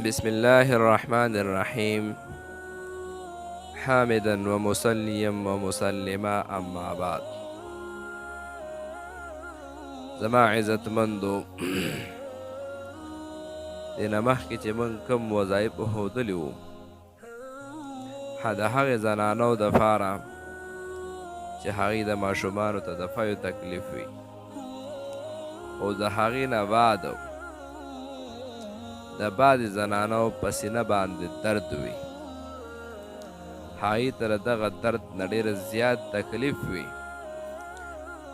بسم الله الرحمن الرحيم حامدا ومصليا ومسلما اما بعد. زما عزت مندو دینه مخکې چې موږ کوم وظایف ښودلي وو د هغې زنانو دپاره چې هغوی د ماشومانو ته د فیو تکلیف وي، او د هغې نه بعد د بعضې زنانو په سینه باندې درد وي، هغوی ته د دغه درد نه ډېر زیات تکلیف وي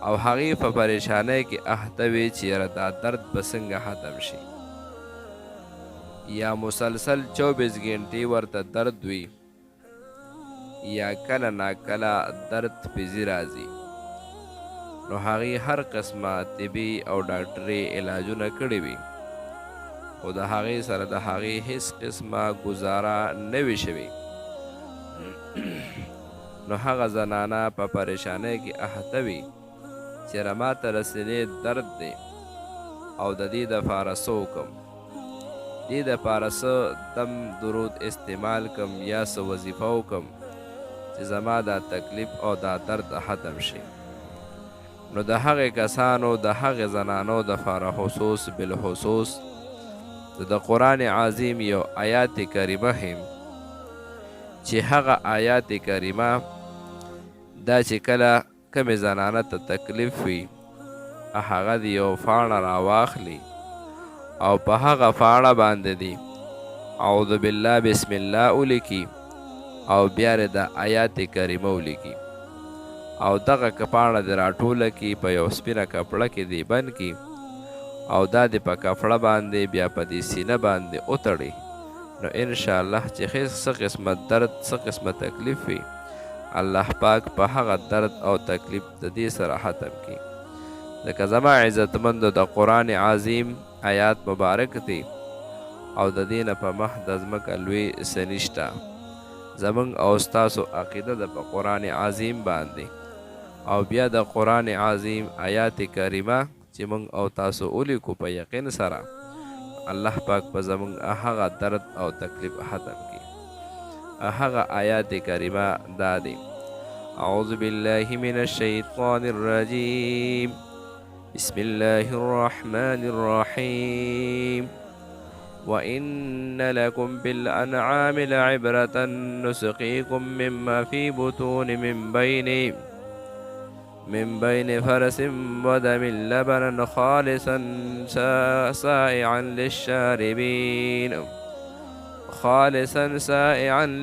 او هغوی په پریشانۍ کې اخته وي چې یاره دا درد به څنګه ختم شي، یا مسلسل 24 ګنټې ورته درد وي، یا کله ناکله درد پیزي راځي. نو هغوی هر قسمه طبي او ډاکټري علاجونه کړي وي، خو د هغې سره د هغې هیڅ قسمه ګزاره نه وي شوې. نو هغه زنانه په پریشانۍ کې اخته وي چې یاره ما ته د سینې درد دی او د دې دپاره څه وکړم، دې دپاره څه دم درود استعمال کم یا څه وظیفه وکړم چې زما دا تکلیف او دا درد ختم شي. نو د هغې کسانو د هغې زنانو دپاره خصوص بالخصوص د قرآن عظیم یو آیات کریمه هم چې هغه آیات کریمه دا چې کله کمې زنانه ته تکلیف وي هغه د یو پاڼه راواخلي او په هغه پاڼه باندې دی اعوذ بالله بسم الله ولیکي او بیا د آیات کریمه ولیکي او دغه پاڼه د راټوله کي په یو سپینه کپړه کې دی بند کي او دا د په کپړه باندې بیا په دې سینه باندې وتړي. نو انشاءالله چې څه قسمه درد څه قسمه تکلیف وي الله پاک په هغه درد او تکلیف د دې سره ختم کړي. ځکه زما عزتمندو د قرآن عظیم آیات مبارک دی او د دې نه په مخ د ځمکه لوی څه نشته. زموږ او ستاسو عقیده ده په قرآن عظیم باندې او بیا د قرآن عظیم آیات کریمه چې موږ او تاسو ولیکو په یقین سره الله پاک په زموږ هغه درد او تکلیف ختم کړي. هغه آیات کریمه دا دی اعوذ بالله من الشیطان الرجیم بسم الله الرحمن الرحیم وَإِنَّ لَكُمْ بِالْأَنْعَامِ لَعِبْرَةً نُسْقِيكُم مِّمَّا فِي بُطُونِ من بين فرس ودم لبنا خالصا سائعا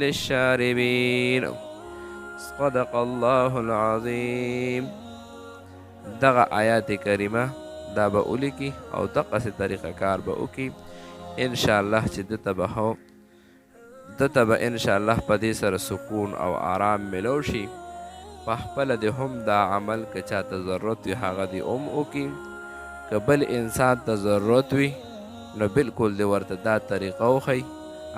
للشاربين صدق الله العظيم. دغه آیات کریمه دا به ولیکي او دقسې طریقه کار به وکړي انشاءالله چې دته به انشاءالله په دې سره سکون او آرام ملو شي. په خپله د هم دا عمل که چاته ضرورت وي هغه د وکړي، که بل انسان ته ضرورت وي نو بلکل د ورته دا طریقه وښیي.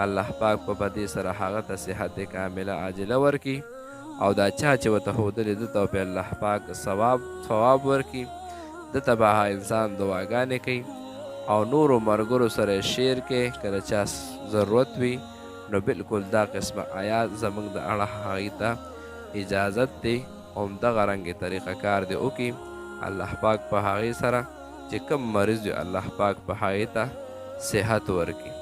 الله پاک په دې سره هغه ته صحت کامله عاجله ورکړي او دا چا چې ورته ښودلي ده ته به الله پاک ثواب ورکړي. دته به هغه انسان دعاګانې کوي او نورو ملګرو سره شیر کې که د چا ضرورت وي نو بلکل دا قسمه آیات زموږ د اړه هغوی ته اجازت دی همدغه رنګې طریقه کار دی وکړي. الله پاک په هغې سره چې کوم مریض وي الله پاک په هغې ته صحت ورکړي.